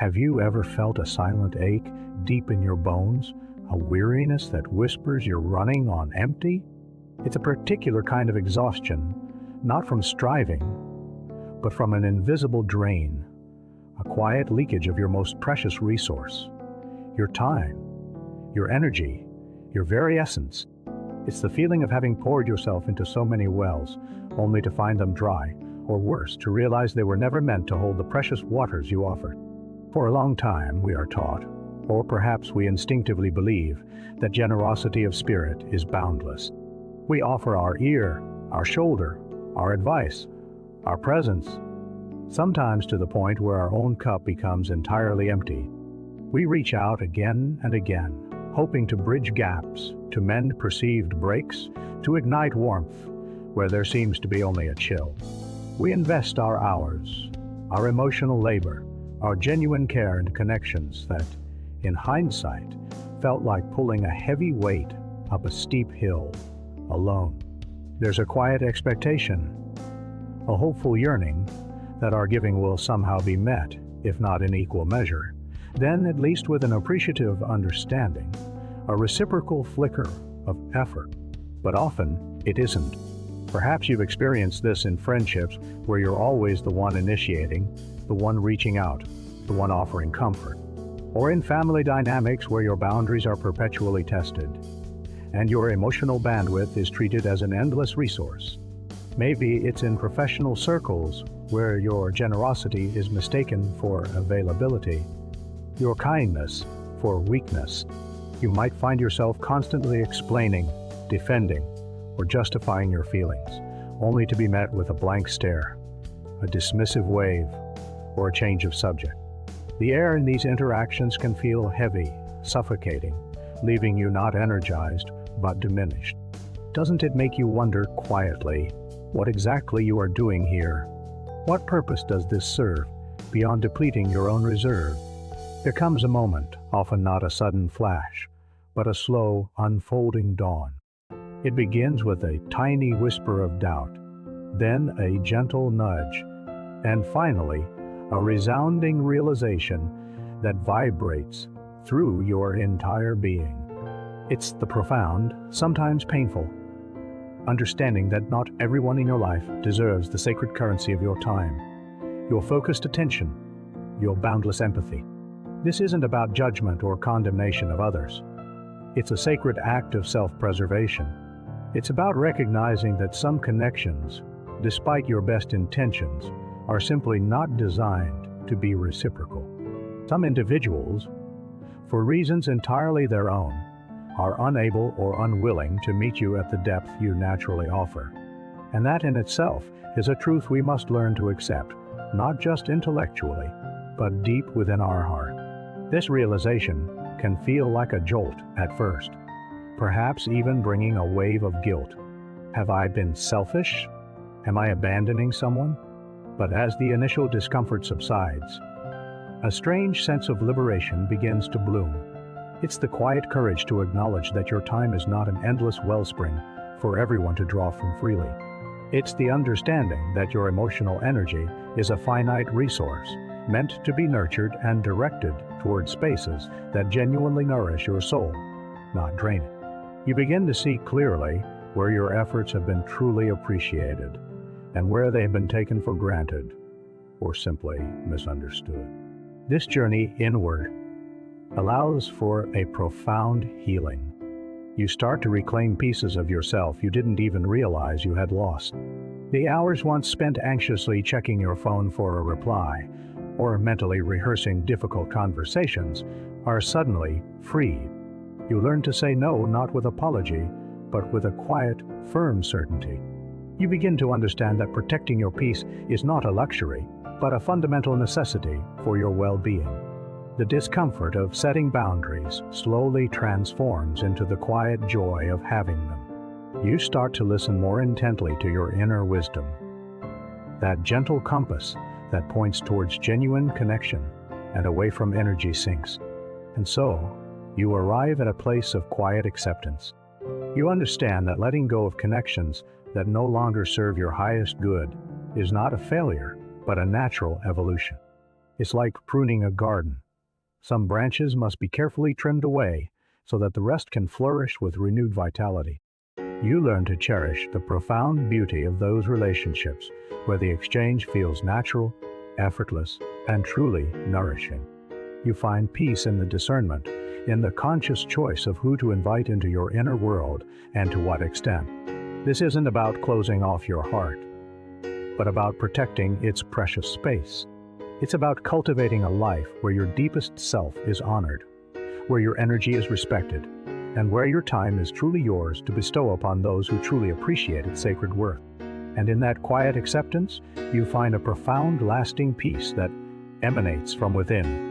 Have you ever felt a silent ache deep in your bones, a weariness that whispers you're running on empty? It's a particular kind of exhaustion, not from striving, but from an invisible drain, a quiet leakage of your most precious resource, your time, your energy, your very essence. It's the feeling of having poured yourself into so many wells, only to find them dry, or worse, to realize they were never meant to hold the precious waters you offered. For a long time, we are taught, or perhaps we instinctively believe, that generosity of spirit is boundless. We offer our ear, our shoulder, our advice, our presence, sometimes to the point where our own cup becomes entirely empty. We reach out again and again, hoping to bridge gaps, to mend perceived breaks, to ignite warmth where there seems to be only a chill. We invest our hours, our emotional labor, our genuine care into connections that, in hindsight, felt like pulling a heavy weight up a steep hill, alone. There's a quiet expectation, a hopeful yearning that our giving will somehow be met, if not in equal measure, then at least with an appreciative understanding, a reciprocal flicker of effort. But often, it isn't. Perhaps you've experienced this in friendships where you're always the one initiating, the one reaching out, the one offering comfort. Or in family dynamics where your boundaries are perpetually tested, and your emotional bandwidth is treated as an endless resource. Maybe it's in professional circles where your generosity is mistaken for availability, your kindness for weakness. You might find yourself constantly explaining, defending, or justifying your feelings, only to be met with a blank stare, a dismissive wave, or a change of subject. The air in these interactions can feel heavy, suffocating, leaving you not energized, but diminished. Doesn't it make you wonder quietly what exactly you are doing here? What purpose does this serve, beyond depleting your own reserve? There comes a moment, often not a sudden flash, but a slow, unfolding dawn. It begins with a tiny whisper of doubt, then a gentle nudge, and finally, a resounding realization that vibrates through your entire being. It's the profound, sometimes painful, understanding that not everyone in your life deserves the sacred currency of your time, your focused attention, your boundless empathy. This isn't about judgment or condemnation of others. It's a sacred act of self-preservation. It's about recognizing that some connections, despite your best intentions, are simply not designed to be reciprocal. Some individuals, for reasons entirely their own, are unable or unwilling to meet you at the depth you naturally offer. And that in itself is a truth we must learn to accept, not just intellectually, but deep within our heart. This realization can feel like a jolt at first, perhaps even bringing a wave of guilt. Have I been selfish? Am I abandoning someone? But as the initial discomfort subsides, a strange sense of liberation begins to bloom. It's the quiet courage to acknowledge that your time is not an endless wellspring for everyone to draw from freely. It's the understanding that your emotional energy is a finite resource, meant to be nurtured and directed toward spaces that genuinely nourish your soul, not drain it. You begin to see clearly where your efforts have been truly appreciated, and where they have been taken for granted, or simply misunderstood. This journey inward allows for a profound healing. You start to reclaim pieces of yourself you didn't even realize you had lost. The hours once spent anxiously checking your phone for a reply, or mentally rehearsing difficult conversations, are suddenly freed. You learn to say no, not with apology, but with a quiet, firm certainty. You begin to understand that protecting your peace is not a luxury, but a fundamental necessity for your well-being. The discomfort of setting boundaries slowly transforms into the quiet joy of having them. You start to listen more intently to your inner wisdom, that gentle compass that points towards genuine connection and away from energy sinks. And so, you arrive at a place of quiet acceptance. You understand that letting go of connections that no longer serve your highest good is not a failure, but a natural evolution. It's like pruning a garden. Some branches must be carefully trimmed away so that the rest can flourish with renewed vitality. You learn to cherish the profound beauty of those relationships where the exchange feels natural, effortless, and truly nourishing. You find peace in the discernment, in the conscious choice of who to invite into your inner world and to what extent. This isn't about closing off your heart, but about protecting its precious space. It's about cultivating a life where your deepest self is honored, where your energy is respected, and where your time is truly yours to bestow upon those who truly appreciate its sacred worth. And in that quiet acceptance, you find a profound, lasting peace that emanates from within.